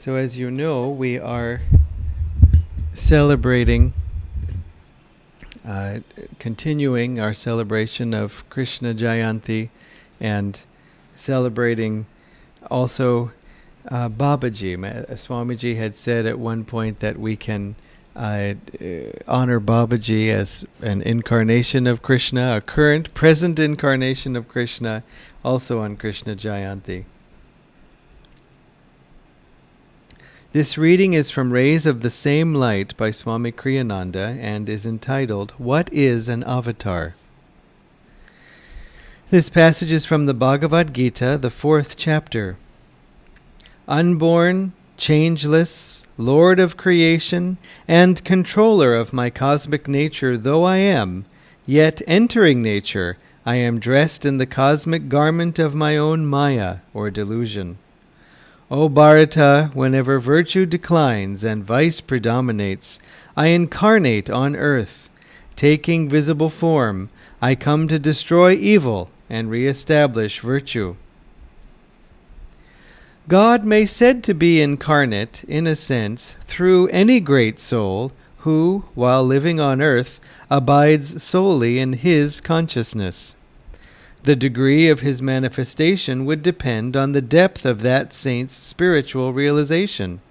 So as you know, we are celebrating, continuing our celebration of Krishna Jayanti and celebrating also Babaji. Swamiji had said at one point that we can honor Babaji as an incarnation of Krishna, a current, present incarnation of Krishna, also on Krishna Jayanti. This reading is from Rays of the Same Light by Swami Kriyananda and is entitled, What is an Avatar? This passage is from the Bhagavad Gita, the 4th chapter. Unborn, changeless, Lord of creation, and controller of my cosmic nature though I am, yet entering nature, I am dressed in the cosmic garment of my own Maya, or delusion. O Bharata, whenever virtue declines and vice predominates, I incarnate on earth. Taking visible form, I come to destroy evil and re-establish virtue. God may said to be incarnate, in a sense, through any great soul who, while living on earth, abides solely in his consciousness. The degree of his manifestation would depend on the depth of that saint's spiritual realization.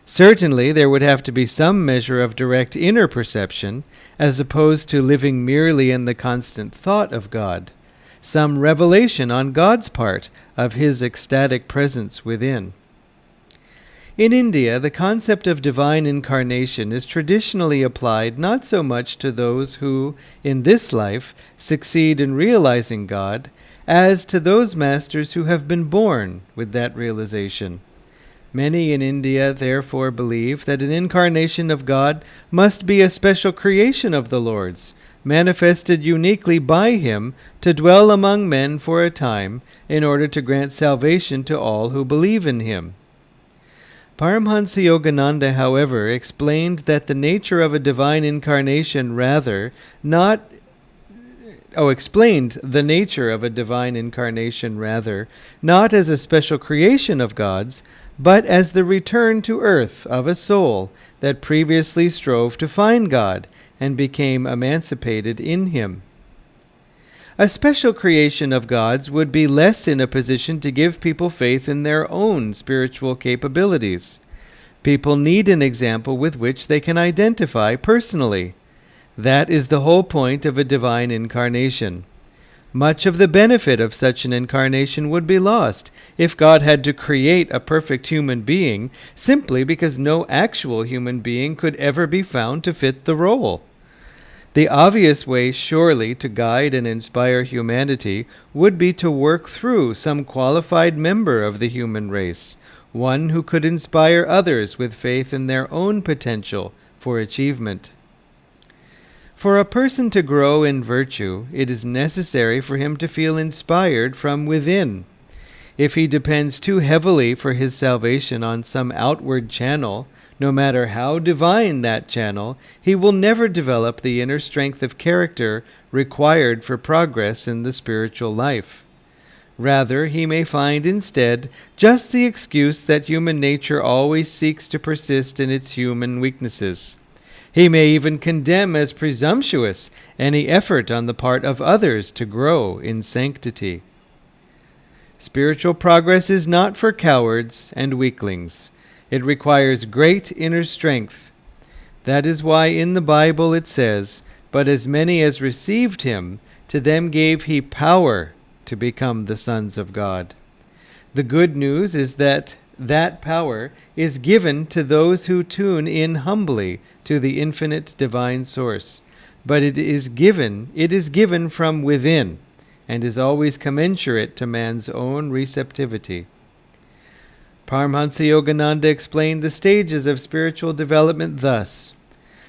Certainly, there would have to be some measure of direct inner perception, as opposed to living merely in the constant thought of God, some revelation on God's part of his ecstatic presence within. In India, the concept of divine incarnation is traditionally applied not so much to those who, in this life, succeed in realizing God, as to those masters who have been born with that realization. Many in India therefore believe that an incarnation of God must be a special creation of the Lord's, manifested uniquely by him to dwell among men for a time, in order to grant salvation to all who believe in him. Paramhansa Yogananda, however, explained that the nature of a divine incarnation explained the nature of a divine incarnation rather, not as a special creation of God's, but as the return to earth of a soul that previously strove to find God and became emancipated in him. A special creation of God's would be less in a position to give people faith in their own spiritual capabilities. People need an example with which they can identify personally. That is the whole point of a divine incarnation. Much of the benefit of such an incarnation would be lost if God had to create a perfect human being simply because no actual human being could ever be found to fit the role. The obvious way, surely, to guide and inspire humanity would be to work through some qualified member of the human race, one who could inspire others with faith in their own potential for achievement. For a person to grow in virtue, it is necessary for him to feel inspired from within. If he depends too heavily for his salvation on some outward channel, no matter how divine that channel, he will never develop the inner strength of character required for progress in the spiritual life. Rather, he may find instead just the excuse that human nature always seeks to persist in its human weaknesses. He may even condemn as presumptuous any effort on the part of others to grow in sanctity. Spiritual progress is not for cowards and weaklings. It requires great inner strength. That is why in the Bible it says, "But as many as received him, to them gave he power to become the sons of God." The good news is that that power is given to those who tune in humbly to the infinite divine source. But it is given from within, and is always commensurate to man's own receptivity. Paramhansa Yogananda explained the stages of spiritual development thus: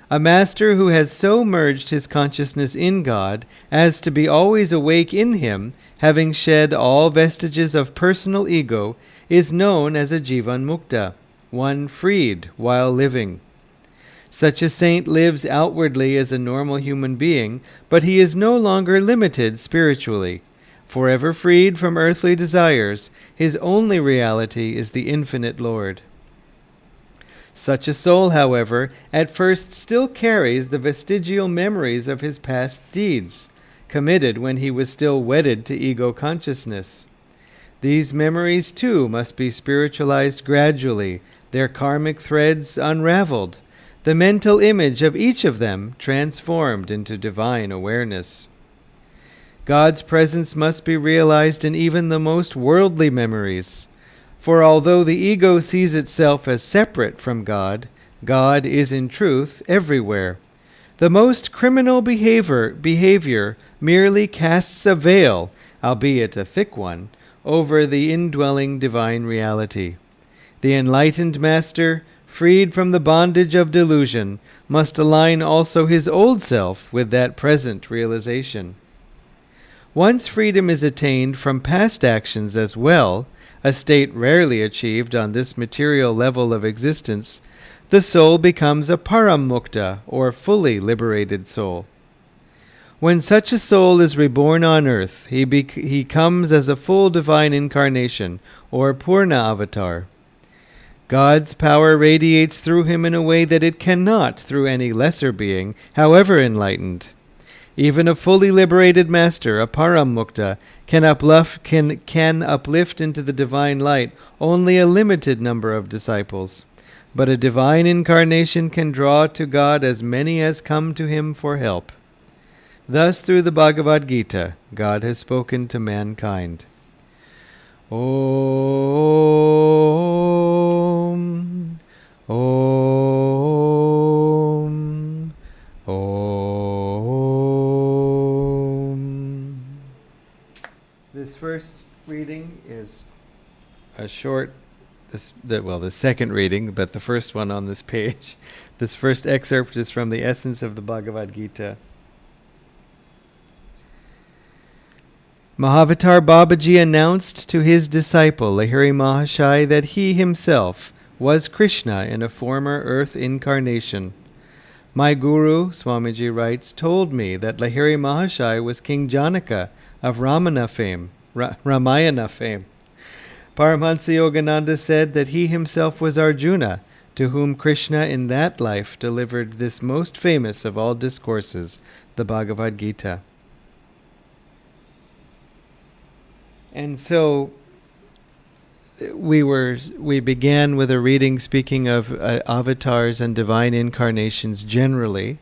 a master who has so merged his consciousness in God as to be always awake in him, having shed all vestiges of personal ego, is known as a Jivan Mukta, one freed while living. Such a saint lives outwardly as a normal human being, but he is no longer limited spiritually. Forever freed from earthly desires, his only reality is the infinite Lord. Such a soul, however, at first still carries the vestigial memories of his past deeds, committed when he was still wedded to ego consciousness. These memories, too, must be spiritualized gradually, their karmic threads unraveled, the mental image of each of them transformed into divine awareness. God's presence must be realized in even the most worldly memories. For although the ego sees itself as separate from God, God is in truth everywhere. The most criminal behavior merely casts a veil, albeit a thick one, over the indwelling divine reality. The enlightened master, freed from the bondage of delusion, must align also his old self with that present realization. Once freedom is attained from past actions as well, a state rarely achieved on this material level of existence, the soul becomes a paramukta, or fully liberated soul. When such a soul is reborn on earth, he comes as a full divine incarnation, or Purna avatar. God's power radiates through him in a way that it cannot through any lesser being, however enlightened. Even a fully liberated master, a paramukta, can uplift into the divine light only a limited number of disciples. But a divine incarnation can draw to God as many as come to him for help. Thus, through the Bhagavad Gita, God has spoken to mankind. Om, Om, Om. This first reading is a short, the second reading, but the first one on this page. This first excerpt is from the essence of the Bhagavad Gita. Mahavatar Babaji announced to his disciple Lahiri Mahashai that he himself was Krishna in a former earth incarnation. My guru, Swamiji writes, told me that Lahiri Mahashai was King Janaka of Ramayana fame. Paramahansa Yogananda said that he himself was Arjuna, to whom Krishna in that life delivered this most famous of all discourses, the Bhagavad Gita. And so we began with a reading speaking of avatars and divine incarnations generally,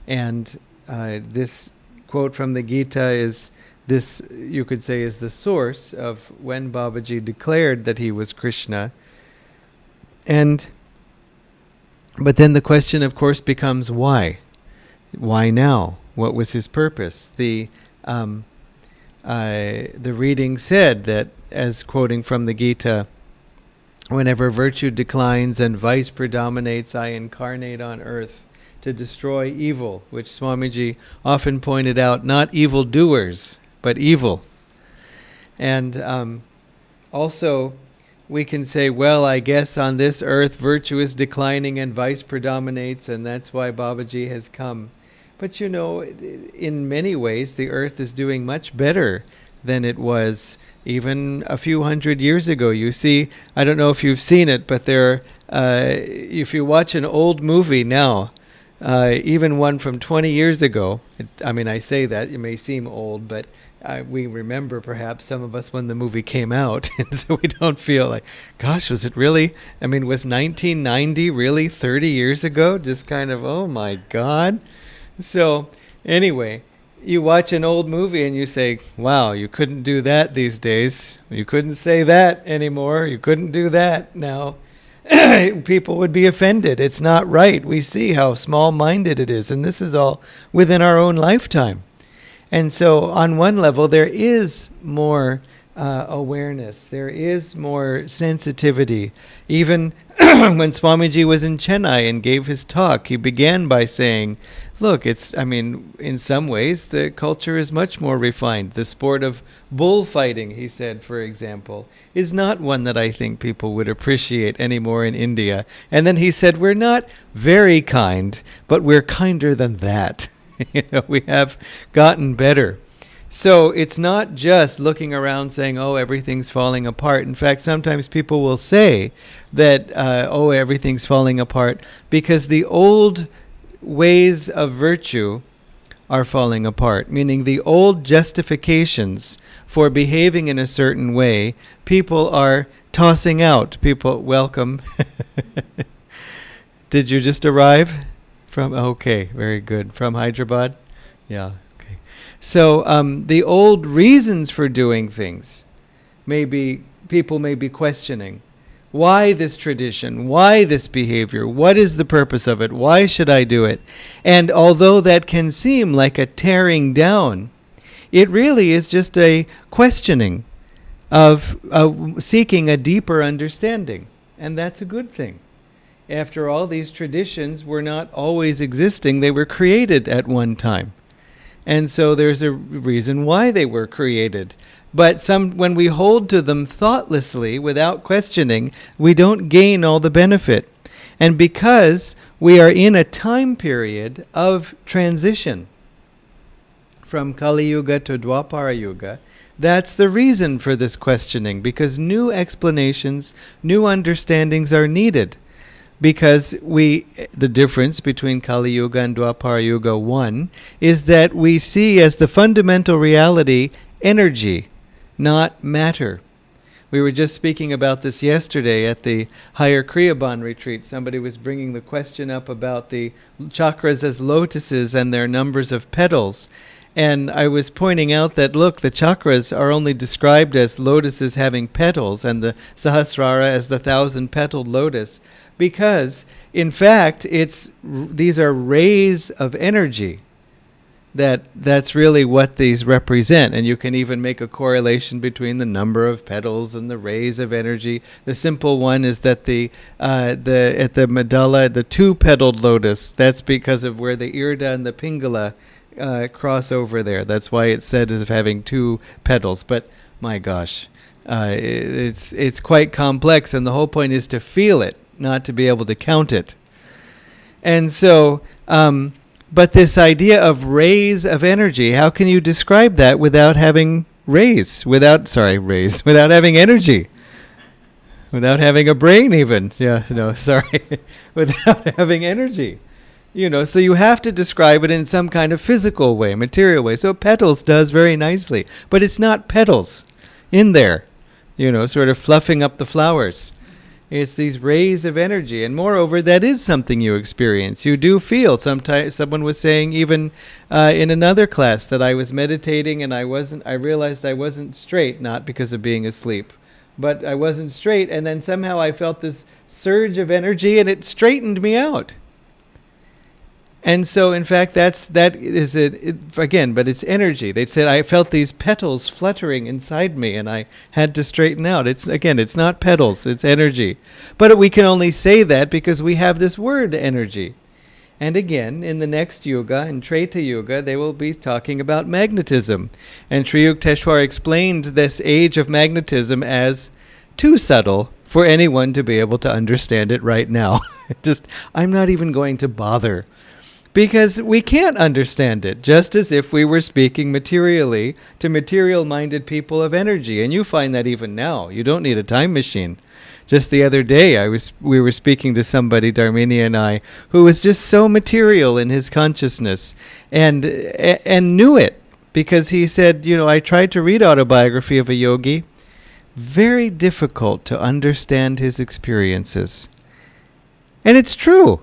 and this quote from the Gita is this, you could say, is the source of when Babaji declared that he was Krishna. But then the question, of course, becomes why? Why now? What was his purpose? The reading said that, as quoting from the Gita, whenever virtue declines and vice predominates, I incarnate on earth to destroy evil, which Swamiji often pointed out, not evil doers, but evil. And also we can say, well, I guess on this earth virtue is declining and vice predominates, and that's why Babaji has come. But you know, in many ways, the earth is doing much better than it was even a few hundred years ago. You see, I don't know if you've seen it, but if you watch an old movie now, even one from 20 years ago, I say that, it may seem old, but we remember perhaps some of us when the movie came out, and so we don't feel like, gosh, was it really, was 1990 really 30 years ago? Just kind of, oh my God. So, anyway, you watch an old movie and you say, wow, you couldn't do that these days. You couldn't say that anymore. You couldn't do that now. People would be offended. It's not right. We see how small-minded it is, and this is all within our own lifetime. And so, on one level, there is more awareness. There is more sensitivity. Even when Swamiji was in Chennai and gave his talk, he began by saying, look, in some ways, the culture is much more refined. The sport of bullfighting, he said, for example, is not one that I think people would appreciate anymore in India. And then he said, we're not very kind, but we're kinder than that. We have gotten better. So it's not just looking around saying, oh, everything's falling apart. In fact, sometimes people will say that, oh, everything's falling apart because the old ways of virtue are falling apart, meaning the old justifications for behaving in a certain way, people are tossing out. People, welcome. Did you just arrive? Okay, very good. From Hyderabad? Yeah, okay. So the old reasons for doing things, people may be questioning. Why this tradition? Why this behavior? What is the purpose of it? Why should I do it? And although that can seem like a tearing down, it really is just a questioning of seeking a deeper understanding. And that's a good thing. After all, these traditions were not always existing. They were created at one time. And so there's a reason why they were created. But when we hold to them thoughtlessly, without questioning, we don't gain all the benefit. And because we are in a time period of transition from Kali Yuga to Dwapara Yuga, that's the reason for this questioning, because new explanations, new understandings are needed. Because the difference between Kali Yuga and Dwapara Yuga 1 is that we see as the fundamental reality energy, not matter. We were just speaking about this yesterday at the Higher Kriyaban retreat. Somebody was bringing the question up about the chakras as lotuses and their numbers of petals. And I was pointing out that, look, the chakras are only described as lotuses having petals and the Sahasrara as the 1,000-petaled lotus. Because, in fact, these are rays of energy. That's really what these represent. And you can even make a correlation between the number of petals and the rays of energy. The simple one is that at the medulla, the 2-petaled lotus, that's because of where the Irda and the Pingala cross over there. That's why it's said as having 2 petals. But my gosh, it's quite complex, and the whole point is to feel it, not to be able to count it. And so, but this idea of rays of energy, how can you describe that without having without having energy? Without having a brain even. Without having energy. So you have to describe it in some kind of physical way, material way. So petals does very nicely, but it's not petals in there, sort of fluffing up the flowers. It's these rays of energy. And moreover, that is something you experience. You do feel. Sometimes someone was saying even in another class that I was meditating and I realized I wasn't straight, not because of being asleep, but I wasn't straight. And then somehow I felt this surge of energy and it straightened me out. And so, in fact, that is it again, but it's energy. They said I felt these petals fluttering inside me, and I had to straighten out. It's not petals, it's energy. But we can only say that because we have this word energy. And again, in the next yuga, in Treta Yuga, they will be talking about magnetism. And Sri Yukteswar explained this age of magnetism as too subtle for anyone to be able to understand it right now. I'm not even going to bother. Because we can't understand it, just as if we were speaking materially to material-minded people of energy. And you find that even now. You don't need a time machine. Just the other day, we were speaking to somebody, Dharmini and I, who was just so material in his consciousness and knew it. Because he said, I tried to read Autobiography of a Yogi. Very difficult to understand his experiences. And it's true.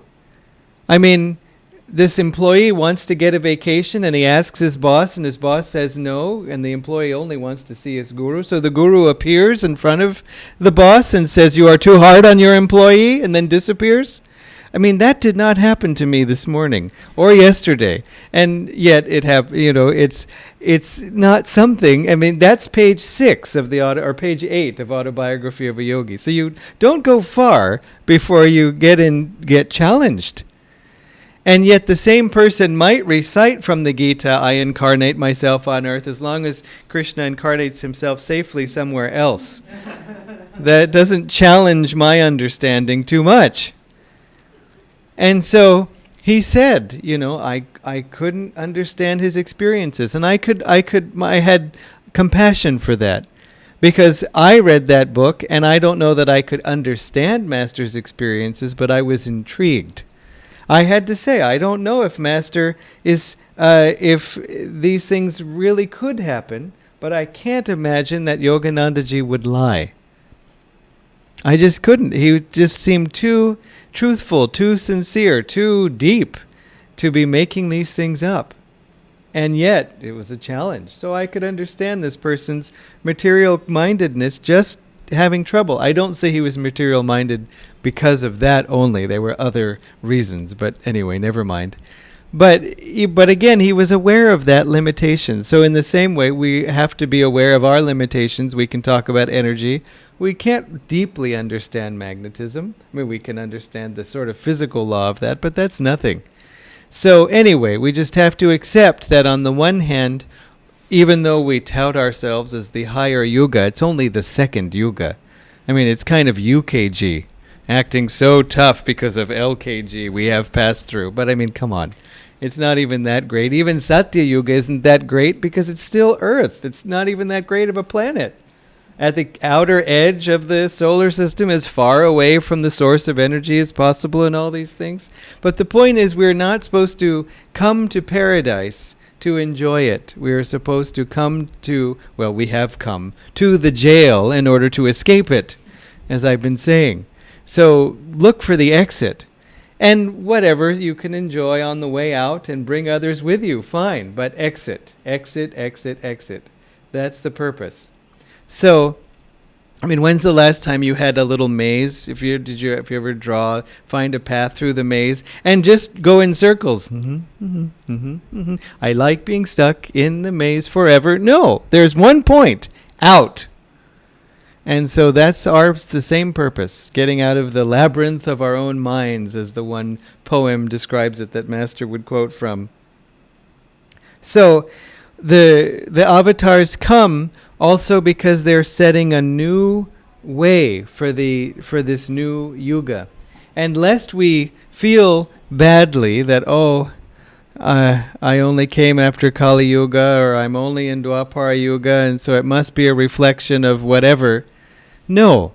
I mean, this employee wants to get a vacation and he asks his boss and his boss says no, and the employee only wants to see his guru. So the guru appears in front of the boss and says, "You are too hard on your employee," and then disappears. I mean, that did not happen to me this morning or yesterday. And yet it it's not something. I mean, that's page 6 of or page 8 of Autobiography of a Yogi. So you don't go far before you get challenged. And yet the same person might recite from the Gita, "I incarnate myself on earth," as long as Krishna incarnates himself safely somewhere else. That doesn't challenge my understanding too much. And so he said, I couldn't understand his experiences, and I had compassion for that, because I read that book, and I don't know that I could understand Master's experiences, but I was intrigued. I had to say, I don't know if Master is, if these things really could happen, but I can't imagine that Yoganandaji would lie. I just couldn't. He just seemed too truthful, too sincere, too deep to be making these things up. And yet, it was a challenge. So I could understand this person's material-mindedness just having trouble. I don't say he was material-minded because of that only. There were other reasons. But anyway, never mind. But again, he was aware of that limitation. So in the same way, we have to be aware of our limitations. We can talk about energy. We can't deeply understand magnetism. I mean, we can understand the sort of physical law of that, but that's nothing. So anyway, we just have to accept that on the one hand, even though we tout ourselves as the higher yuga, it's only the second yuga. I mean, it's kind of UKG, acting so tough because of LKG we have passed through. But I mean, come on. It's not even that great. Even Satya Yuga isn't that great because it's still Earth. It's not even that great of a planet. At the outer edge of the solar system, as far away from the source of energy as possible and all these things. But the point is, we're not supposed to come to paradise to enjoy it. We're supposed to come to, well, we have come to the jail in order to escape it, as I've been saying. So look for the exit. And whatever you can enjoy on the way out and bring others with you, fine. But exit, exit, exit, exit. That's the purpose. So, I mean, when's the last time you had a little maze? If you ever find a path through the maze and just go in circles? I like being stuck in the maze forever. No, there's one point, out. And so that's the same purpose, getting out of the labyrinth of our own minds, as the one poem describes it that Master would quote from. So the avatars come also because they're setting a new way for this new yuga. And lest we feel badly that, I only came after Kali Yuga, or I'm only in Dwapara Yuga, and so it must be a reflection of whatever. No.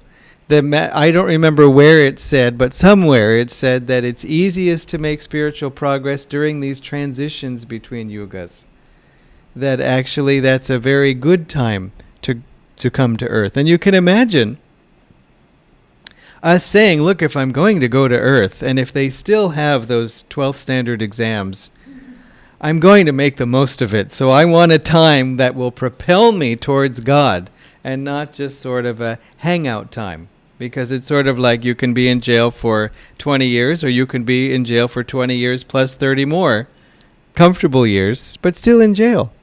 I don't remember where it said, but somewhere it said that it's easiest to make spiritual progress during these transitions between yugas. That actually that's a very good time to come to Earth. And you can imagine us saying, look, if I'm going to go to Earth, and if they still have those 12th standard exams, I'm going to make the most of it. So I want a time that will propel me towards God, and not just sort of a hangout time. Because it's sort of like you can be in jail for 20 years, or you can be in jail for 20 years plus 30 more comfortable years, but still in jail.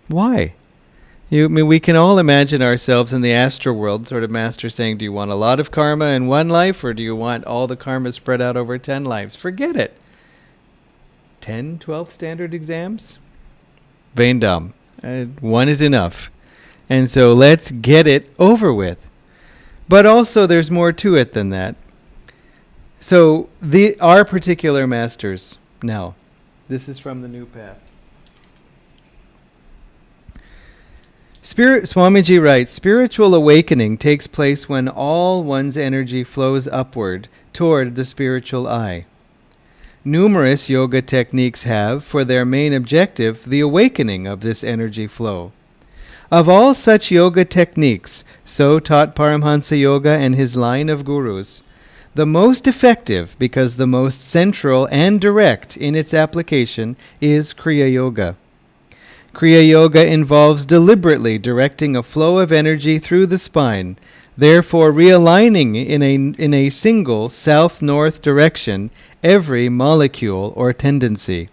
Why? We can all imagine ourselves in the astral world, sort of Master saying, do you want a lot of karma in one life, or do you want all the karma spread out over 10 lives? Forget it. 10 12th standard exams? Vain dumb. One is enough. And so let's get it over with. But also there's more to it than that. So our particular masters, now, this is from the New Path. Swamiji writes, spiritual awakening takes place when all one's energy flows upward toward the spiritual eye. Numerous yoga techniques have, for their main objective, the awakening of this energy flow. Of all such yoga techniques, so taught Paramhansa Yoga and his line of gurus, the most effective, because the most central and direct in its application, is Kriya Yoga. Kriya Yoga involves deliberately directing a flow of energy through the spine, therefore realigning in a single south-north direction every molecule or tendency.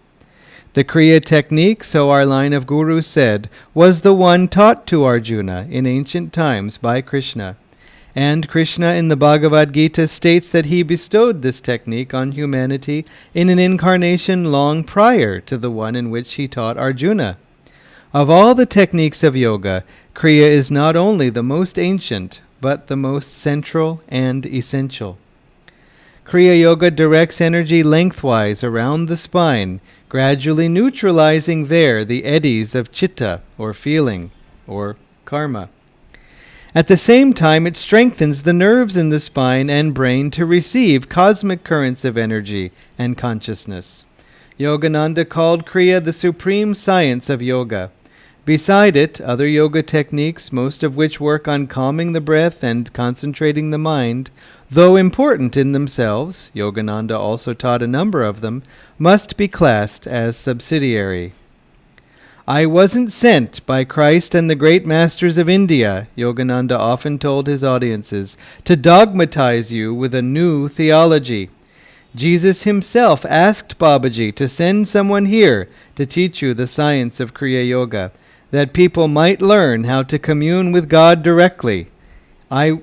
The Kriya technique, so our line of gurus said, was the one taught to Arjuna in ancient times by Krishna. And Krishna in the Bhagavad Gita states that he bestowed this technique on humanity in an incarnation long prior to the one in which he taught Arjuna. Of all the techniques of yoga, Kriya is not only the most ancient, but the most central and essential. Kriya Yoga directs energy lengthwise around the spine, gradually neutralizing there the eddies of chitta, or feeling, or karma. At the same time, it strengthens the nerves in the spine and brain to receive cosmic currents of energy and consciousness. Yogananda called Kriya the supreme science of yoga. Beside it, other yoga techniques, most of which work on calming the breath and concentrating the mind, though important in themselves, Yogananda also taught a number of them, must be classed as subsidiary. I wasn't sent by Christ and the great masters of India, Yogananda often told his audiences, to dogmatize you with a new theology. Jesus himself asked Babaji to send someone here to teach you the science of Kriya Yoga, that people might learn how to commune with God directly. I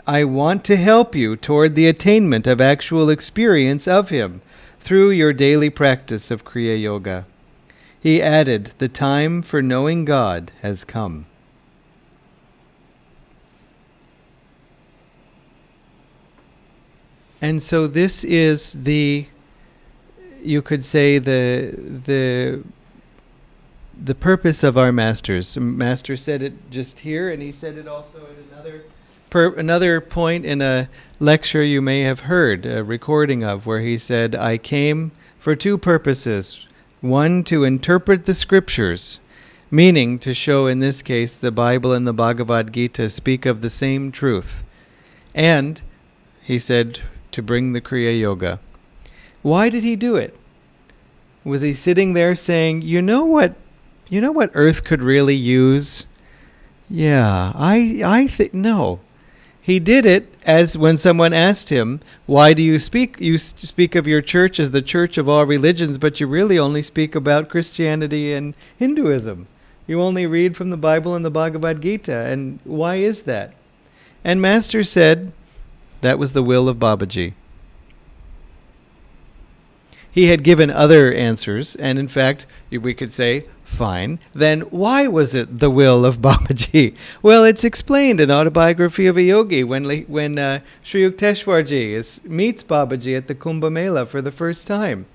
want to help you toward the attainment of actual experience of Him through your daily practice of Kriya Yoga. He added, the time for knowing God has come. And so this is you could say the purpose of our masters. Master said it just here, and he said it also at another point in a lecture you may have heard, a recording of, where he said, I came for two purposes. One, to interpret the scriptures, meaning to show, in this case, the Bible and the Bhagavad Gita speak of the same truth. And, he said, to bring the Kriya Yoga. Why did he do it? Was he sitting there saying, you know what Earth could really use? Yeah, I think, no. He did it as when someone asked him, why do you speak? You speak of your church as the church of all religions, but you really only speak about Christianity and Hinduism. You only read from the Bible and the Bhagavad Gita. And why is that? And Master said, that was the will of Babaji. He had given other answers, and in fact, we could say, fine, then why was it the will of Babaji? Well, it's explained in Autobiography of a Yogi when Sri Yukteswarji meets Babaji at the Kumbh Mela for the first time.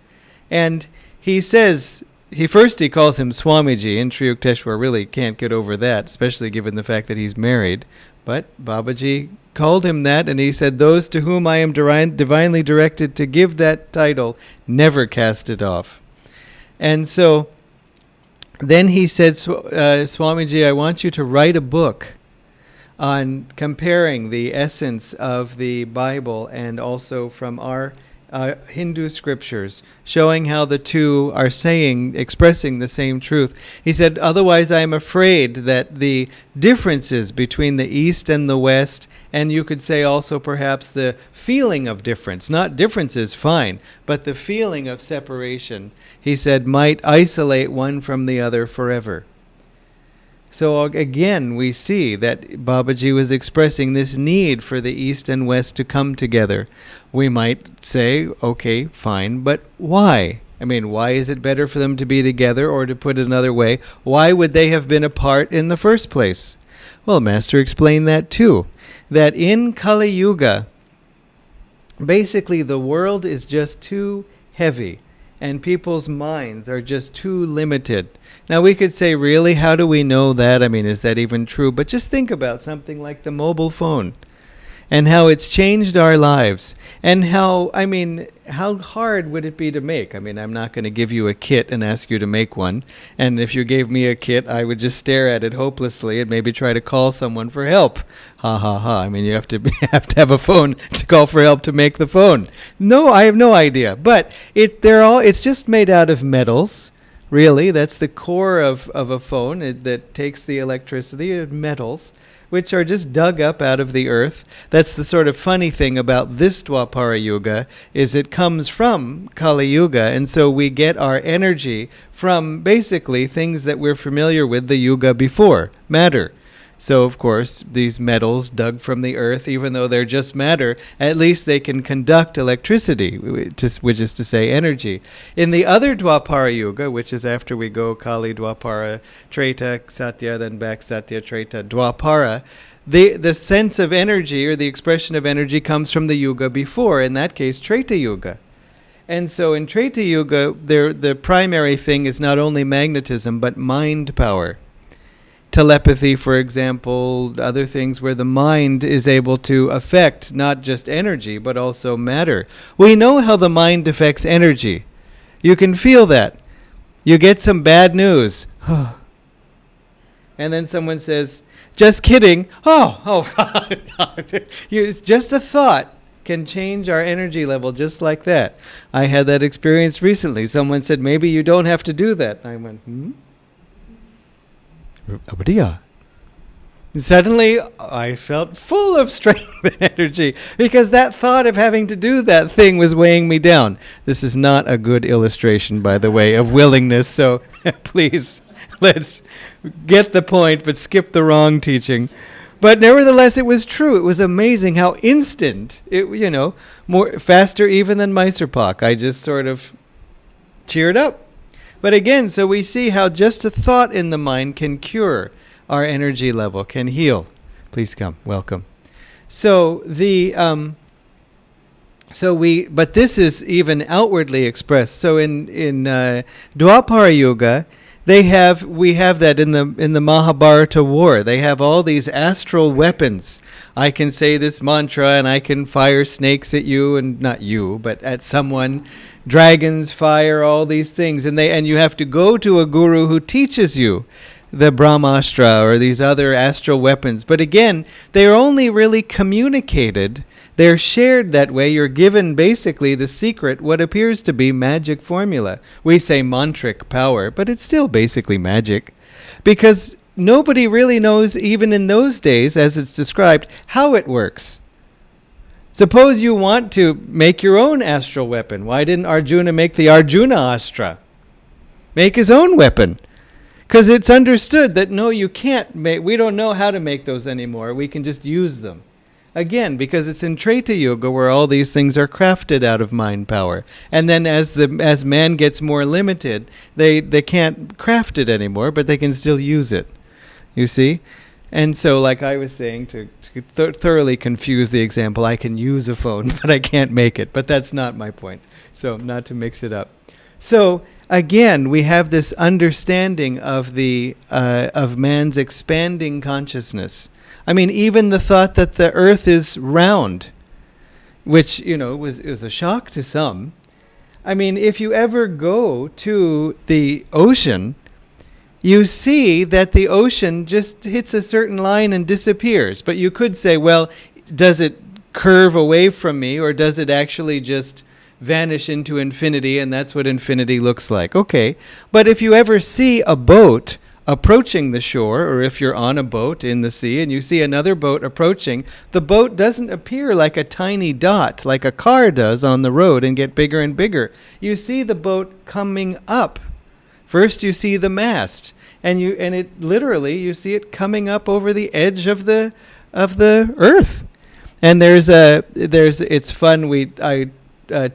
And he says, he calls him Swamiji, and Sri Yukteswar really can't get over that, especially given the fact that he's married. But Babaji called him that, and he said, those to whom I am divinely directed to give that title, never cast it off. And so then he said, Swamiji, I want you to write a book on comparing the essence of the Bible and also from our Hindu scriptures, showing how the two are expressing the same truth. He said, otherwise I am afraid that the differences between the East and the West, and you could say also perhaps the feeling of difference, not differences, fine, but the feeling of separation, he said, might isolate one from the other forever. So again, we see that Babaji was expressing this need for the East and West to come together. We might say, okay, fine, but why? I mean, why is it better for them to be together? Or to put it another way, why would they have been apart in the first place? Well, Master explained that too, that in Kali Yuga, basically the world is just too heavy and people's minds are just too limited. Now we could say, really, how do we know that? I mean, is that even true? But just think about something like the mobile phone and how it's changed our lives and how hard would it be to make? I mean, I'm not going to give you a kit and ask you to make one. And if you gave me a kit, I would just stare at it hopelessly and maybe try to call someone for help. Ha ha ha. I mean, you have to have a phone to call for help to make the phone. No, I have no idea. But it's just made out of metals. Really, that's the core of a phone that takes the electricity, metals, which are just dug up out of the earth. That's the sort of funny thing about this Dwapara Yuga, is it comes from Kali Yuga, and so we get our energy from basically things that we're familiar with the Yuga before, matter. So, of course, these metals dug from the earth, even though they're just matter, at least they can conduct electricity, which is to say energy. In the other Dwapara Yuga, which is after we go Kali, Dwapara, Treta, Satya, then back Satya, Treta, Dwapara, the sense of energy or the expression of energy comes from the yuga before, in that case, Treta Yuga. And so in Treta Yuga, the primary thing is not only magnetism, but mind power. Telepathy, for example, other things where the mind is able to affect not just energy, but also matter. We know how the mind affects energy. You can feel that. You get some bad news. And then someone says, just kidding. It's just a thought can change our energy level just like that. I had that experience recently. Someone said, maybe you don't have to do that. I went, Suddenly, I felt full of strength and energy because that thought of having to do that thing was weighing me down. This is not a good illustration, by the way, of willingness, so please, let's get the point, but skip the wrong teaching. But nevertheless, it was true. It was amazing how instant, more faster even than Meisterpak. I just sort of cheered up. But again, so we see how just a thought in the mind can cure our energy level, can heal. Please come. Welcome. So but this is even outwardly expressed. So in Dwapara Yuga, we have that in the Mahabharata war. They have all these astral weapons. I can say this mantra and I can fire snakes at you, and not you, but at someone. Dragons, fire, all these things, and you have to go to a guru who teaches you the Brahmastra or these other astral weapons. But again, they are only really communicated. They're shared that way. You're given basically the secret, what appears to be magic formula. We say mantric power, but it's still basically magic, because nobody really knows, even in those days, as it's described, how it works. Suppose you want to make your own astral weapon. Why didn't Arjuna make the Arjuna Astra? Make his own weapon. Because it's understood that no, you can't make, we don't know how to make those anymore. We can just use them. Again, because it's in Treta Yuga where all these things are crafted out of mind power. And then as man gets more limited, they can't craft it anymore, but they can still use it. You see? And so, like I was saying, to thoroughly confuse the example, I can use a phone, but I can't make it. But that's not my point. So, not to mix it up. So, again, we have this understanding of of man's expanding consciousness. I mean, even the thought that the earth is round, which, was a shock to some. I mean, if you ever go to the ocean, you see that the ocean just hits a certain line and disappears. But you could say, well, does it curve away from me, or does it actually just vanish into infinity, and that's what infinity looks like? Okay, but if you ever see a boat approaching the shore, or if you're on a boat in the sea and you see another boat approaching, the boat doesn't appear like a tiny dot, like a car does on the road, and get bigger and bigger. You see the boat coming up. First, you see the mast, and it literally, you see it coming up over the edge of the earth. And it's fun.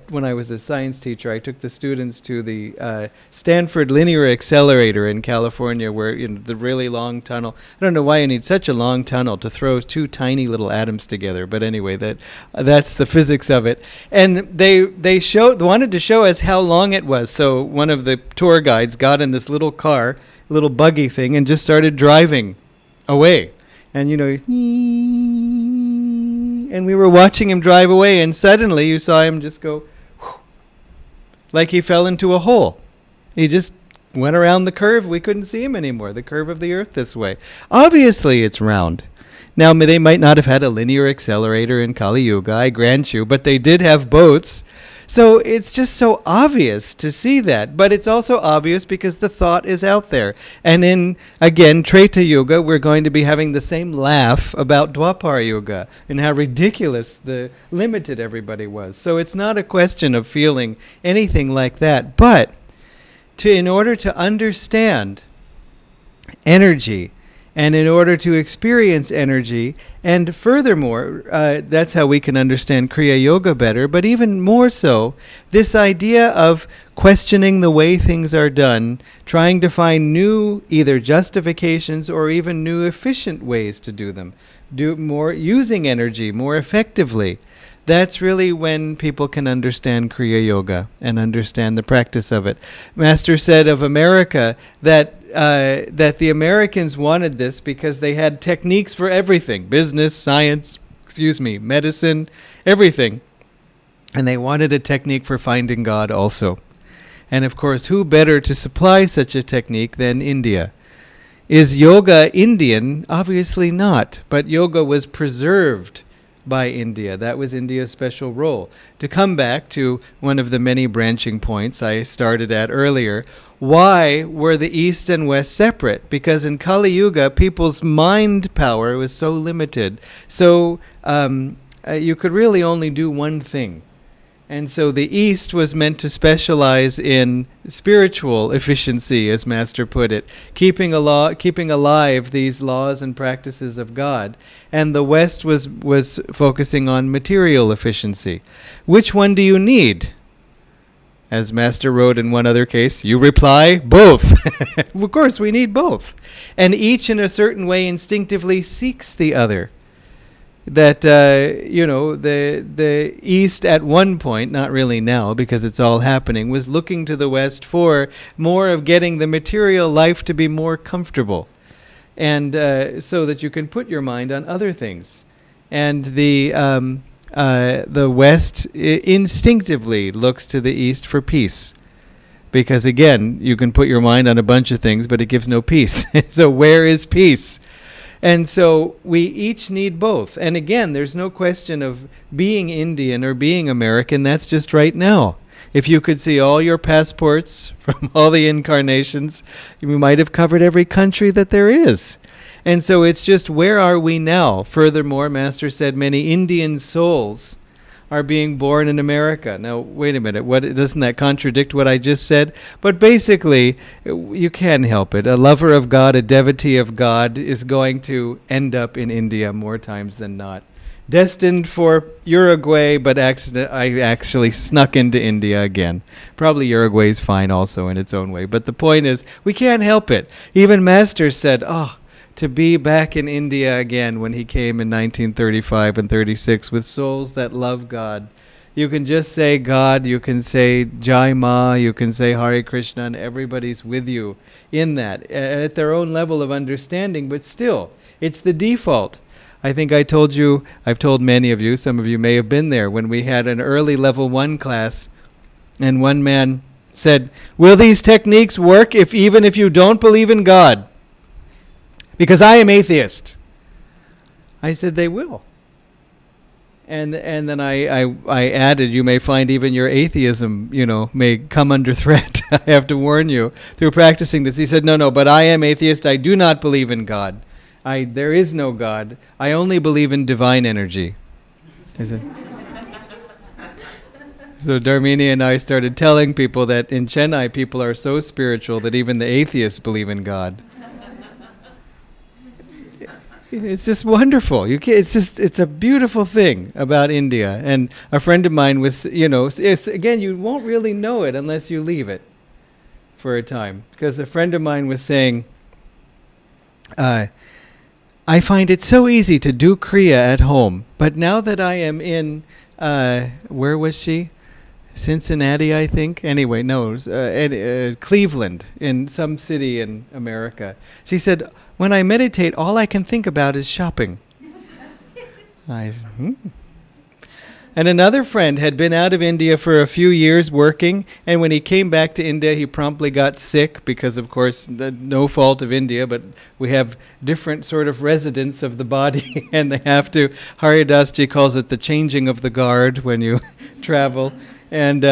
When I was a science teacher, I took the students to the Stanford Linear Accelerator in California, where the really long tunnel. I don't know why you need such a long tunnel to throw two tiny little atoms together, but anyway, that's the physics of it. And they wanted to show us how long it was. So one of the tour guides got in this little car, little buggy thing, and just started driving away. And and we were watching him drive away, and suddenly you saw him just go, whew, like he fell into a hole. He just went around the curve. We couldn't see him anymore, the curve of the earth this way. Obviously, it's round. Now, they might not have had a linear accelerator in Kali Yuga, I grant you, but they did have boats. So it's just so obvious to see that. But it's also obvious because the thought is out there. And in, again, Treta Yuga, we're going to be having the same laugh about Dwapara Yuga and how ridiculous limited everybody was. So it's not a question of feeling anything like that. But in order to understand energy, and in order to experience energy, and furthermore, that's how we can understand Kriya Yoga better, but even more so, this idea of questioning the way things are done, trying to find new either justifications or even new efficient ways to do them. do more, using energy more effectively. That's really when people can understand Kriya Yoga and understand the practice of it. Master said of America that that the Americans wanted this because they had techniques for everything: business, science, medicine, everything. And they wanted a technique for finding God also. And of course, who better to supply such a technique than India? Is yoga Indian? Obviously not. But yoga was preserved by India. That was India's special role. To come back to one of the many branching points I started at earlier, why were the East and West separate? Because in Kali Yuga, people's mind power was so limited. So you could really only do one thing. And so the East was meant to specialize in spiritual efficiency, as Master put it, keeping alive these laws and practices of God. And the West was focusing on material efficiency. Which one do you need? As Master wrote in one other case, you reply, both. Of course, we need both. And each in a certain way instinctively seeks the other. That, the East at one point, not really now because it's all happening, was looking to the West for more of getting the material life to be more comfortable. And so that you can put your mind on other things. And the West instinctively looks to the East for peace. Because again, you can put your mind on a bunch of things, but it gives no peace. So where is peace? And so we each need both. And again, there's no question of being Indian or being American. That's just right now. If you could see all your passports from all the incarnations, you might have covered every country that there is. And so it's just, where are we now? Furthermore, Master said many Indian souls are being born in America. Now, wait a minute. Doesn't that contradict what I just said? But basically, you can't help it. A lover of God, a devotee of God, is going to end up in India more times than not. Destined for Uruguay, but I actually snuck into India again. Probably Uruguay's fine also in its own way. But the point is, we can't help it. Even Master said, to be back in India again when he came in 1935 and 36 with souls that love God. You can just say God, you can say Jai Ma, you can say Hare Krishna, and everybody's with you in that, at their own level of understanding, but still, it's the default. I think I've told many of you, some of you may have been there, when we had an early level 1 class, and one man said, will these techniques work even if you don't believe in God? Because I am atheist. I said, they will. And then I added, you may find even your atheism, may come under threat. I have to warn you through practicing this. He said, no, but I am atheist. I do not believe in God. There is no God. I only believe in divine energy. I said, so Dharmini and I started telling people that in Chennai, people are so spiritual that even the atheists believe in God. It's just wonderful. It's a beautiful thing about India. And a friend of mine was, again, you won't really know it unless you leave it for a time. Because a friend of mine was saying, I find it so easy to do Kriya at home. But now that I am in, where was she? Cincinnati, I think. Anyway, no, Cleveland, in some city in America. She said, when I meditate, all I can think about is shopping. And another friend had been out of India for a few years working, and when he came back to India, he promptly got sick because, of course, no fault of India, but we have different sort of residents of the body, and they have to, Haridas Ji calls it the changing of the guard when you travel. And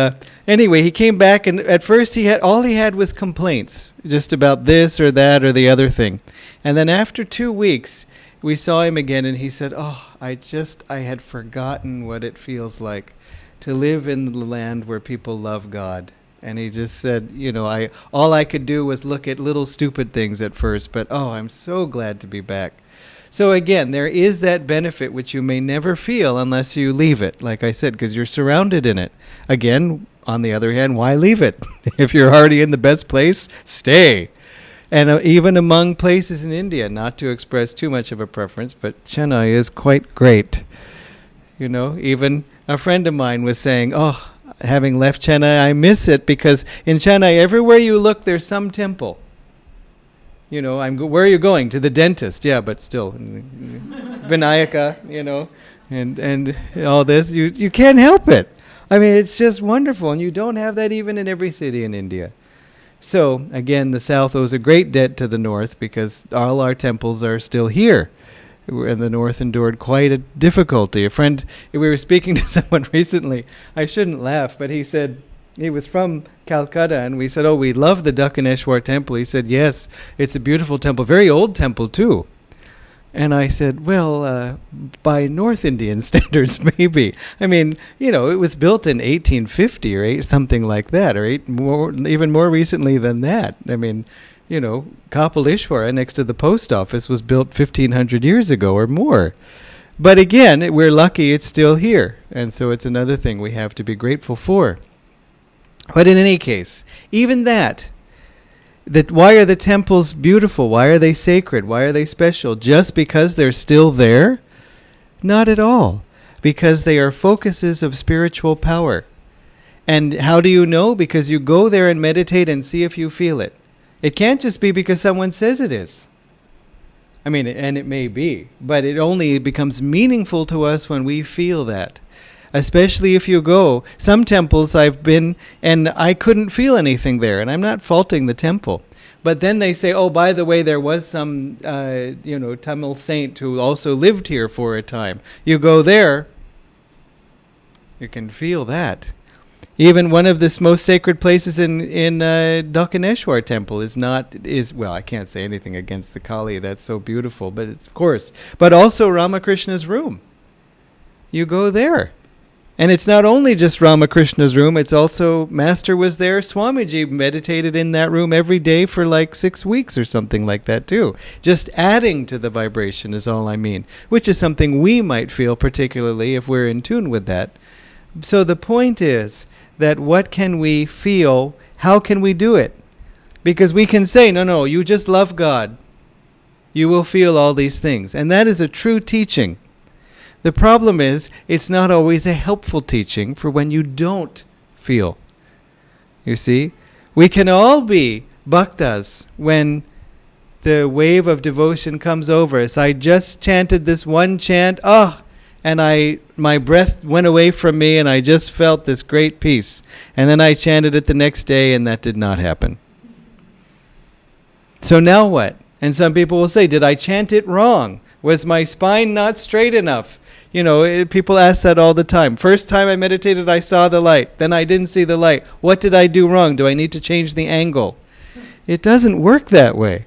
anyway, he came back, and at first he had was complaints, just about this or that or the other thing. And then after 2 weeks, we saw him again, and he said, I had forgotten what it feels like to live in the land where people love God. And he just said, all I could do was look at little stupid things at first, but I'm so glad to be back. So again, there is that benefit which you may never feel unless you leave it, like I said, because you're surrounded in it. Again, on the other hand, why leave it? If you're already in the best place, stay. And even among places in India, not to express too much of a preference, but Chennai is quite great. You know, even a friend of mine was saying, oh, having left Chennai, I miss it, because in Chennai, everywhere you look, there's some temple. You know, where are you going? To the dentist. Yeah, but still, Vinayaka, you know, and all this. You can't help it. I mean, it's just wonderful, and you don't have that even in every city in India. So, again, the South owes a great debt to the North, because all our temples are still here. And the North endured quite a difficulty. A friend, we were speaking to someone recently, I shouldn't laugh, but he said, he was from Calcutta, and we said, oh, we love the Dakshineshwar temple. He said, yes, it's a beautiful temple, very old temple too. And I said, well, by North Indian standards, maybe. I mean, you know, it was built in 1850 or something like that, or even more recently than that. I mean, you know, Kapalishwara next to the post office was built 1,500 years ago or more. But again, we're lucky it's still here. And so it's another thing we have to be grateful for. But in any case, even that why are the temples beautiful? Why are they sacred? Why are they special? Just because they're still there? Not at all. Because they are focuses of spiritual power. And how do you know? Because you go there and meditate and see if you feel it. It can't just be because someone says it is. I mean, and it may be, but it only becomes meaningful to us when we feel that. Especially if you go, some temples I've been, and I couldn't feel anything there, and I'm not faulting the temple. But then they say, oh, by the way, there was some, Tamil saint who also lived here for a time. You go there, you can feel that. Even one of the most sacred places in Dakshineshwar temple is well, I can't say anything against the Kali, that's so beautiful, but it's, of course. But also Ramakrishna's room. You go there. And it's not only just Ramakrishna's room, it's also, Master was there, Swamiji meditated in that room every day for like 6 weeks or something like that too. Just adding to the vibration is all I mean, which is something we might feel particularly if we're in tune with that. So the point is that what can we feel, how can we do it? Because we can say, no, you just love God. You will feel all these things. And that is a true teaching. The problem is, it's not always a helpful teaching for when you don't feel. You see? We can all be bhaktas when the wave of devotion comes over us. I just chanted this one chant, and my breath went away from me and I just felt this great peace. And then I chanted it the next day and that did not happen. So now what? And some people will say, did I chant it wrong? Was my spine not straight enough? You know, people ask that all the time. First time I meditated, I saw the light. Then I didn't see the light. What did I do wrong? Do I need to change the angle? It doesn't work that way.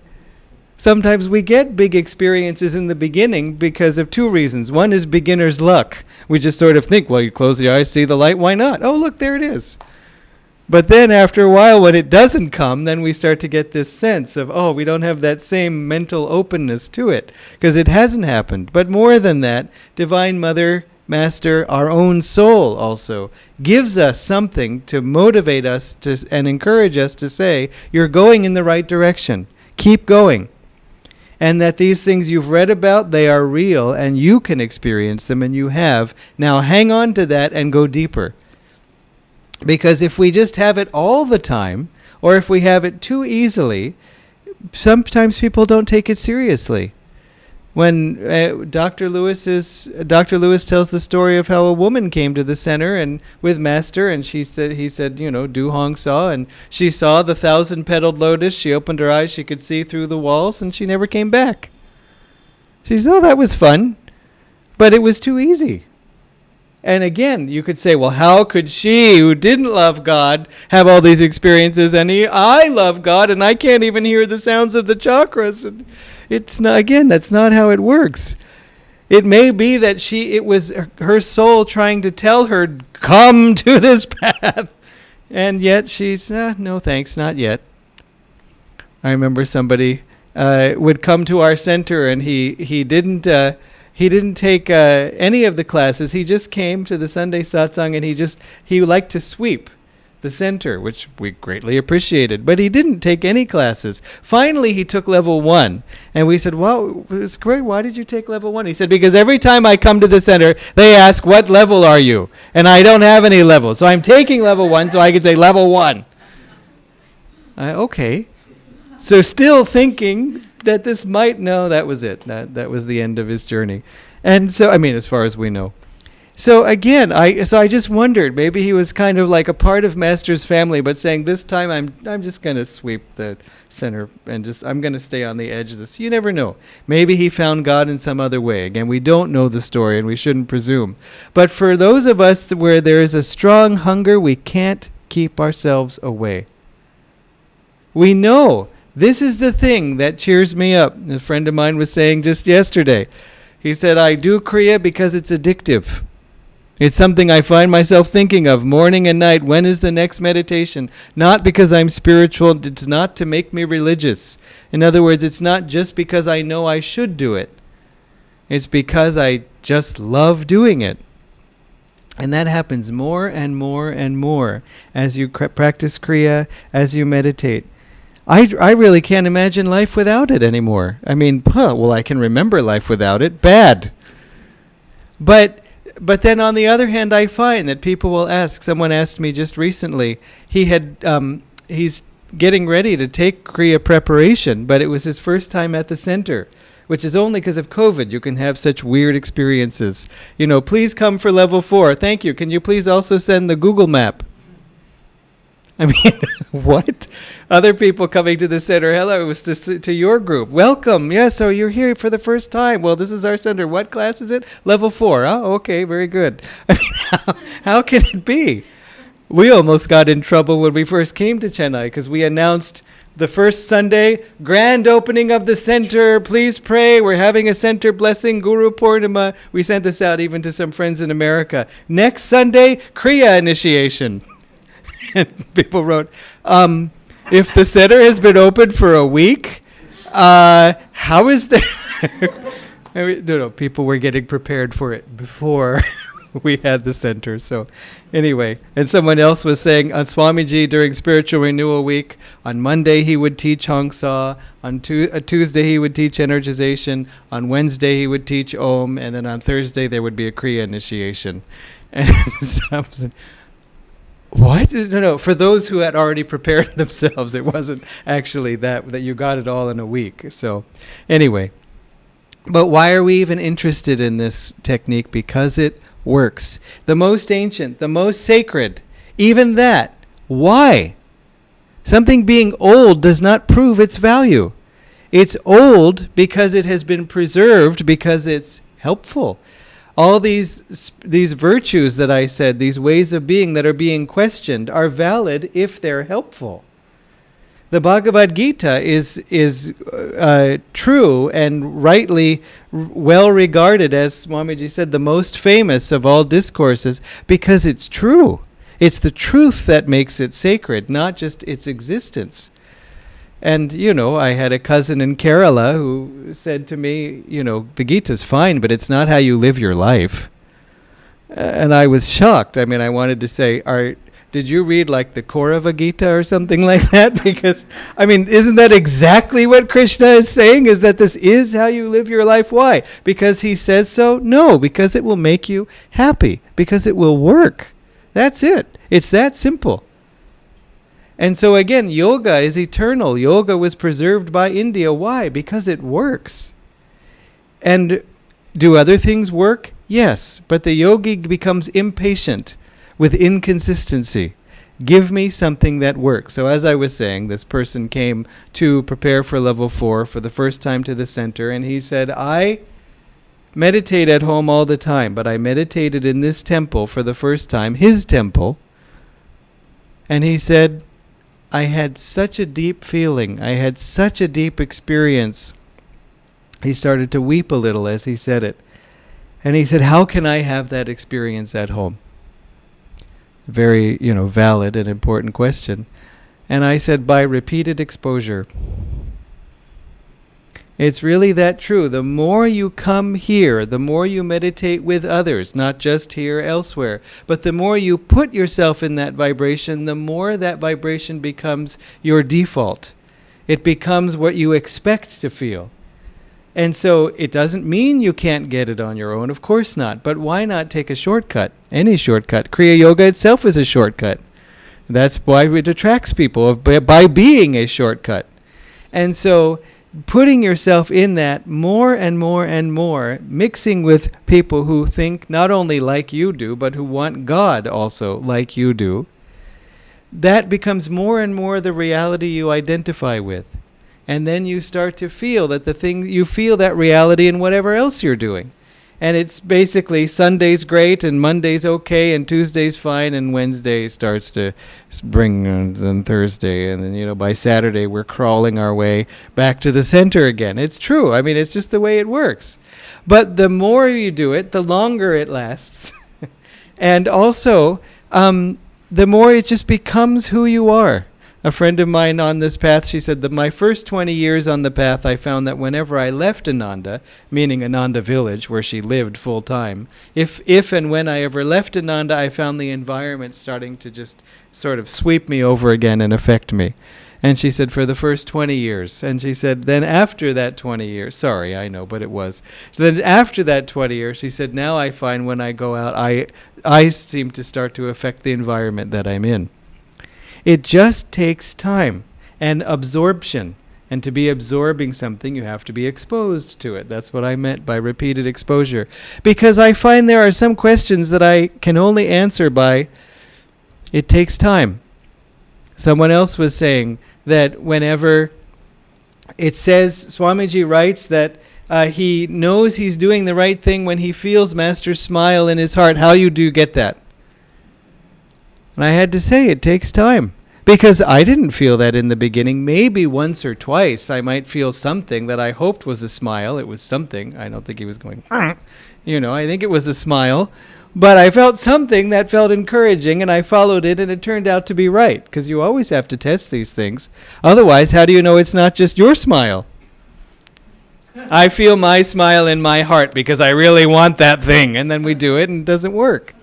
Sometimes we get big experiences in the beginning because of two reasons. One is beginner's luck. We just sort of think, well, you close your eyes, see the light, why not? Oh, look, there it is. But then after a while, when it doesn't come, then we start to get this sense of, oh, we don't have that same mental openness to it because it hasn't happened. But more than that, Divine Mother, Master, our own soul also gives us something to motivate us to and encourage us to say, you're going in the right direction. Keep going. And that these things you've read about, they are real and you can experience them and you have. Now hang on to that and go deeper. Because if we just have it all the time, or if we have it too easily, sometimes people don't take it seriously. When Dr. Lewis tells the story of how a woman came to the center and with Master, and he said, do Hong Saw, and she saw the 1,000-petaled lotus. She opened her eyes, she could see through the walls, and she never came back. She said, oh, that was fun, but it was too easy. And again, you could say, well, how could she, who didn't love God, have all these experiences? And I love God, and I can't even hear the sounds of the chakras. And it's not, again, that's not how it works. It may be that it was her soul trying to tell her, come to this path. And yet she's, no thanks, not yet. I remember somebody would come to our center, and he didn't take any of the classes. He just came to the Sunday satsang, and he liked to sweep the center, which we greatly appreciated. But he didn't take any classes. Finally, he took level 1. And we said, well, it's great. Why did you take level 1? He said, because every time I come to the center, they ask, what level are you? And I don't have any level. So I'm taking level 1 so I can say level 1. Okay. So still thinking that this might, no, that was it. That was the end of his journey. And so, I mean, as far as we know. So again, I just wondered, maybe he was kind of like a part of Master's family, but saying this time I'm just going to sweep the center and I'm going to stay on the edge of this. You never know. Maybe he found God in some other way. Again, we don't know the story and we shouldn't presume. But for those of us where there is a strong hunger, we can't keep ourselves away. We know this is the thing that cheers me up. A friend of mine was saying just yesterday. He said, I do Kriya because it's addictive. It's something I find myself thinking of morning and night. When is the next meditation? Not because I'm spiritual. It's not to make me religious. In other words, it's not just because I know I should do it. It's because I just love doing it. And that happens more and more and more as you practice Kriya, as you meditate. I really can't imagine life without it anymore. I mean, well, I can remember life without it. Bad. But then on the other hand, I find that people will ask. Someone asked me just recently. He's getting ready to take Kriya preparation, but it was his first time at the center, which is only because of COVID. You can have such weird experiences. Please come for level 4. Thank you. Can you please also send the Google map? I mean, what? Other people coming to the center, hello, it was to your group. Welcome. Yes, so you're here for the first time. Well, this is our center. What class is it? Level 4. Oh, okay, very good. I mean, how can it be? We almost got in trouble when we first came to Chennai because we announced the first Sunday, grand opening of the center. Please pray. We're having a center blessing, Guru Purnima. We sent this out even to some friends in America. Next Sunday, Kriya initiation. And people wrote, if the center has been open for a week, how is there? No, people were getting prepared for it before we had the center. So anyway, and someone else was saying, Swamiji during Spiritual Renewal Week, on Monday he would teach Hong Sa, on Tuesday he would teach energization, on Wednesday he would teach Om, and then on Thursday there would be a Kriya initiation. And so what? No. For those who had already prepared themselves, it wasn't actually that you got it all in a week. So anyway, but why are we even interested in this technique? Because it works. The most ancient, the most sacred, even that. Why? Something being old does not prove its value. It's old because it has been preserved, because it's helpful. All these virtues that I said, these ways of being that are being questioned, are valid if they're helpful. The Bhagavad Gita is true and rightly well regarded, as Swamiji said, the most famous of all discourses, because it's true. It's the truth that makes it sacred, not just its existence. And, I had a cousin in Kerala who said to me, the Gita's fine, but it's not how you live your life. And I was shocked. I mean, I wanted to say, did you read like the Kaurava Gita or something like that? Because, I mean, isn't that exactly what Krishna is saying? Is that this is how you live your life? Why? Because he says so? No, because it will make you happy. Because it will work. That's it. It's that simple. And so again, yoga is eternal. Yoga was preserved by India. Why? Because it works. And do other things work? Yes. But the yogi becomes impatient with inconsistency. Give me something that works. So as I was saying, this person came to prepare for level 4 for the first time to the center. And he said, I meditate at home all the time, but I meditated in this temple for the first time, his temple. And he said, I had such a deep feeling. I had such a deep experience. He started to weep a little as he said it. And he said, how can I have that experience at home? Very, valid and important question. And I said, by repeated exposure. It's really that true. The more you come here, the more you meditate with others, not just here, elsewhere, but the more you put yourself in that vibration, the more that vibration becomes your default. It becomes what you expect to feel. And so it doesn't mean you can't get it on your own, of course not. But why not take a shortcut? Any shortcut. Kriya Yoga itself is a shortcut. That's why it attracts people, by being a shortcut. And so putting yourself in that more and more and more, mixing with people who think not only like you do, but who want God also like you do, that becomes more and more the reality you identify with. And then you start to feel that you feel that reality in whatever else you're doing. And it's basically Sunday's great and Monday's okay and Tuesday's fine and Wednesday starts to bring and Thursday. And then, by Saturday we're crawling our way back to the center again. It's true. I mean, it's just the way it works. But the more you do it, the longer it lasts. And also, the more it just becomes who you are. A friend of mine on this path, she said that my first 20 years on the path, I found that whenever I left Ananda, meaning Ananda village where she lived full time, if and when I ever left Ananda, I found the environment starting to just sort of sweep me over again and affect me. And she said for the first 20 years. And she said then after that 20 years, sorry, I know, but it was. So then after that 20 years, she said, now I find when I go out, I seem to start to affect the environment that I'm in. It just takes time and absorption. And to be absorbing something, you have to be exposed to it. That's what I meant by repeated exposure. Because I find there are some questions that I can only answer by, it takes time. Someone else was saying that whenever it says, Swamiji writes that he knows he's doing the right thing when he feels Master's smile in his heart. How you do get that? And I had to say, it takes time. Because I didn't feel that in the beginning. Maybe once or twice I might feel something that I hoped was a smile. It was something. I don't think he was going, I think it was a smile. But I felt something that felt encouraging, and I followed it, and it turned out to be right. Because you always have to test these things. Otherwise, how do you know it's not just your smile? I feel my smile in my heart because I really want that thing. And then we do it, and it doesn't work.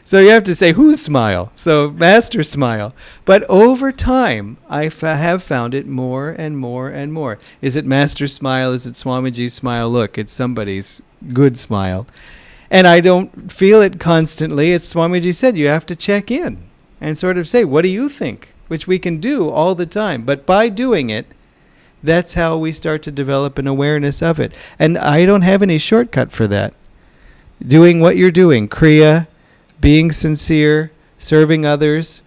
So you have to say, whose smile? So Master's smile. But over time, I have found it more and more and more. Is it Master's smile? Is it Swamiji's smile? Look, it's somebody's good smile. And I don't feel it constantly. As Swamiji said, you have to check in and sort of say, what do you think? Which we can do all the time. But by doing it, that's how we start to develop an awareness of it. And I don't have any shortcut for that. Doing what you're doing, Kriya, being sincere, serving others,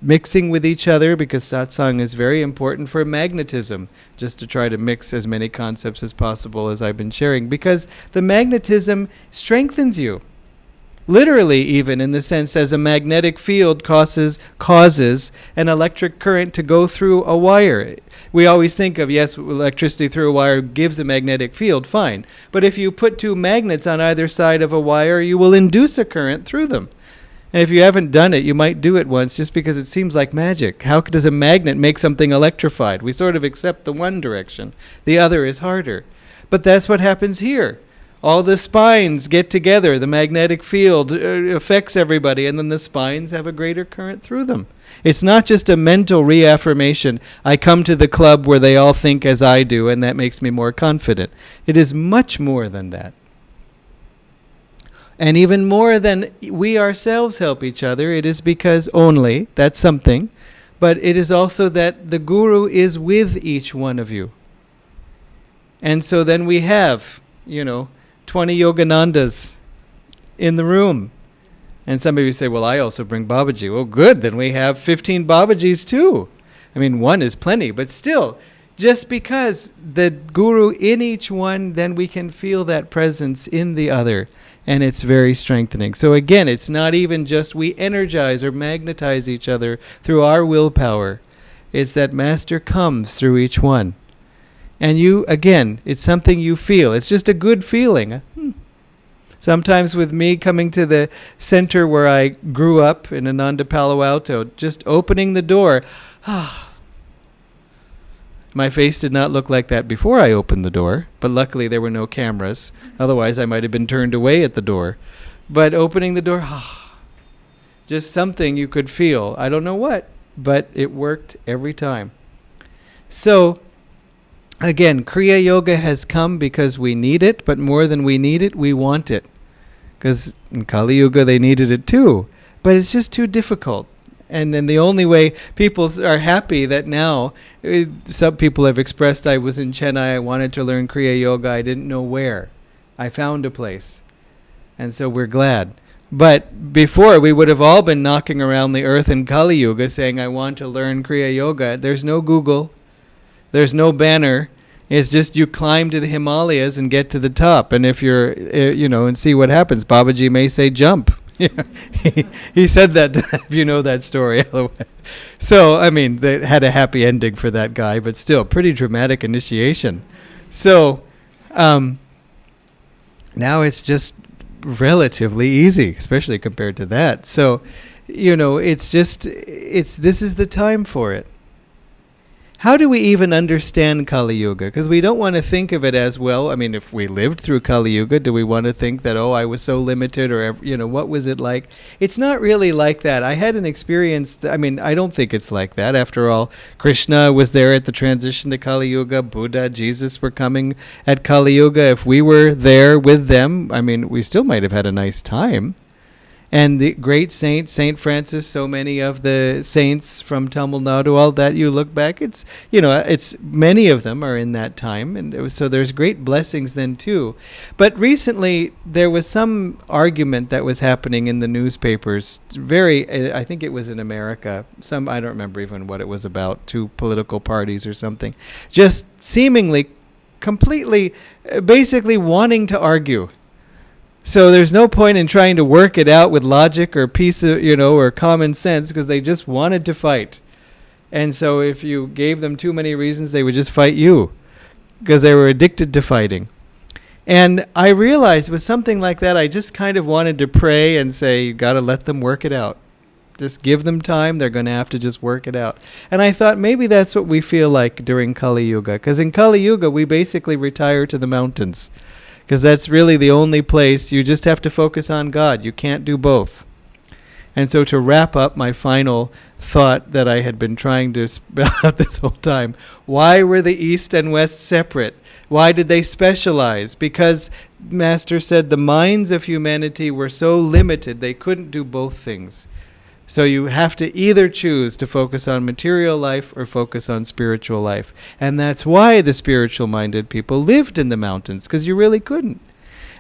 mixing with each other, because satsang is very important for magnetism, just to try to mix as many concepts as possible as I've been sharing, because the magnetism strengthens you. Literally, even in the sense as a magnetic field causes an electric current to go through a wire. We always think of, yes, electricity through a wire gives a magnetic field, fine. But if you put two magnets on either side of a wire, you will induce a current through them. And if you haven't done it, you might do it once just because it seems like magic. How does a magnet make something electrified? We sort of accept the one direction. The other is harder. But that's what happens here. All the spines get together. The magnetic field affects everybody, and then the spines have a greater current through them. It's not just a mental reaffirmation. I come to the club where they all think as I do, and that makes me more confident. It is much more than that. And even more than we ourselves help each other, it is because only, that's something, but it is also that the Guru is with each one of you. And so then we have, 20 Yoganandas in the room. And some of you say, well, I also bring Babaji. Well, good, then we have 15 Babajis too. I mean, one is plenty, but still, just because the Guru in each one, then we can feel that presence in the other. And it's very strengthening. So again, it's not even just we energize or magnetize each other through our willpower. It's that Master comes through each one. And you, again, it's something you feel. It's just a good feeling. Sometimes with me coming to the center where I grew up in Ananda, Palo Alto, just opening the door, My face did not look like that before I opened the door, but luckily there were no cameras. Otherwise, I might have been turned away at the door. But opening the door, just something you could feel. I don't know what, but it worked every time. So, again, Kriya Yoga has come because we need it, but more than we need it, we want it. Because in Kali Yuga, they needed it too. But it's just too difficult. And then the only way people are happy that now, some people have expressed, I was in Chennai, I wanted to learn Kriya Yoga, I didn't know where. I found a place. And so we're glad. But before, we would have all been knocking around the earth in Kali Yuga saying, I want to learn Kriya Yoga. There's no Google. There's no banner. It's just you climb to the Himalayas and get to the top. And if you're, and see what happens. Babaji may say jump. He said that, if you know that story. So, I mean, they had a happy ending for that guy, but still, pretty dramatic initiation. So, now it's just relatively easy, especially compared to that. So, this is the time for it. How do we even understand Kali Yuga? Because we don't want to think of it as, well, I mean, if we lived through Kali Yuga, do we want to think that, I was so limited, or, what was it like? It's not really like that. I had an experience, I don't think it's like that. After all, Krishna was there at the transition to Kali Yuga. Buddha, Jesus were coming at Kali Yuga. If we were there with them, we still might have had a nice time. And the great saints, Saint Francis, so many of the saints from Tamil Nadu, all that, you look back, it's many of them are in that time. And so there's great blessings then too. But recently there was some argument that was happening in the newspapers, I think it was in America, I don't remember even what it was about, 2 political parties or something, just seemingly completely, basically wanting to argue. So there's no point in trying to work it out with logic or or common sense, because they just wanted to fight. And so if you gave them too many reasons, they would just fight you, because they were addicted to fighting. And I realized with something like that, I just kind of wanted to pray and say, you got to let them work it out. Just give them time. They're going to have to just work it out. And I thought maybe that's what we feel like during Kali Yuga, because in Kali Yuga, we basically retire to the mountains. Because that's really the only place. You just have to focus on God. You can't do both. And so to wrap up my final thought that I had been trying to spell out this whole time, why were the East and West separate? Why did they specialize? Because Master said the minds of humanity were so limited they couldn't do both things. So you have to either choose to focus on material life or focus on spiritual life. And that's why the spiritual-minded people lived in the mountains, because you really couldn't.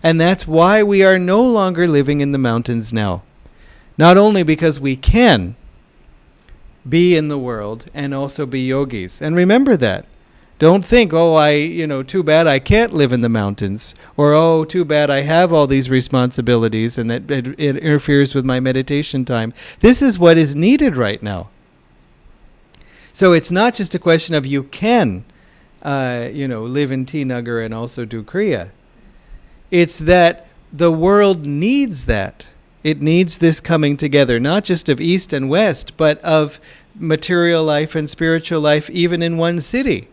And that's why we are no longer living in the mountains now. Not only because we can be in the world and also be yogis. And remember that. Don't think, too bad I can't live in the mountains. Or, too bad I have all these responsibilities and that it interferes with my meditation time. This is what is needed right now. So it's not just a question of you can, live in T Nagar and also do Kriya. It's that the world needs that. It needs this coming together, not just of East and West, but of material life and spiritual life, even in one city.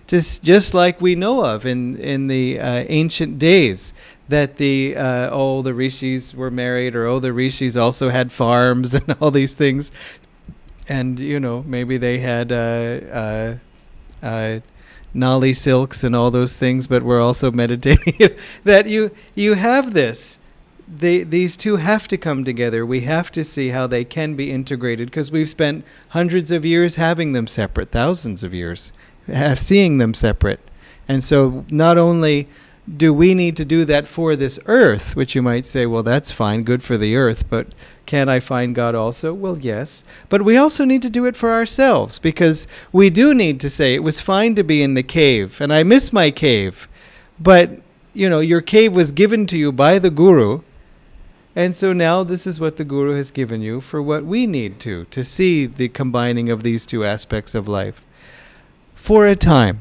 Just like we know of in the ancient days, that the rishis were married, or the rishis also had farms and all these things, and maybe they had nali silks and all those things, but we're also meditating. That you have this. These two have to come together. We have to see how they can be integrated, because we've spent hundreds of years having them separate, thousands of years. Seeing them separate. And so not only do we need to do that for this earth, which you might say, well, that's fine, good for the earth, but can I find God also? Well, yes. But we also need to do it for ourselves, because we do need to say, it was fine to be in the cave, and I miss my cave. But, your cave was given to you by the Guru, and so now this is what the Guru has given you for what we need to see the combining of these two aspects of life. For a time.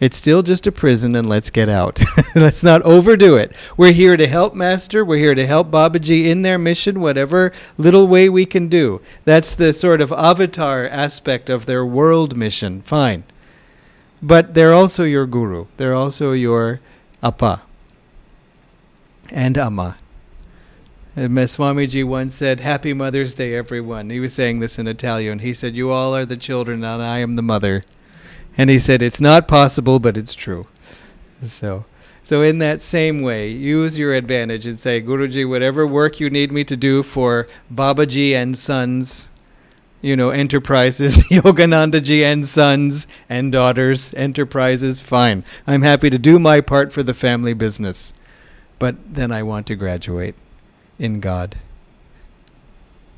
It's still just a prison, and let's get out. Let's not overdo it. We're here to help Master. We're here to help Babaji in their mission, whatever little way we can do. That's the sort of avatar aspect of their world mission. Fine. But they're also your guru. They're also your appa and amma. And Swamiji once said, "Happy Mother's Day, everyone." He was saying this in Italian. He said, "You all are the children and I am the mother." And he said, "It's not possible, but it's true." So in that same way, use your advantage and say, "Guruji, whatever work you need me to do for Babaji and Sons, enterprises, Yoganandaji and Sons and Daughters enterprises, fine. I'm happy to do my part for the family business. But then I want to graduate in God."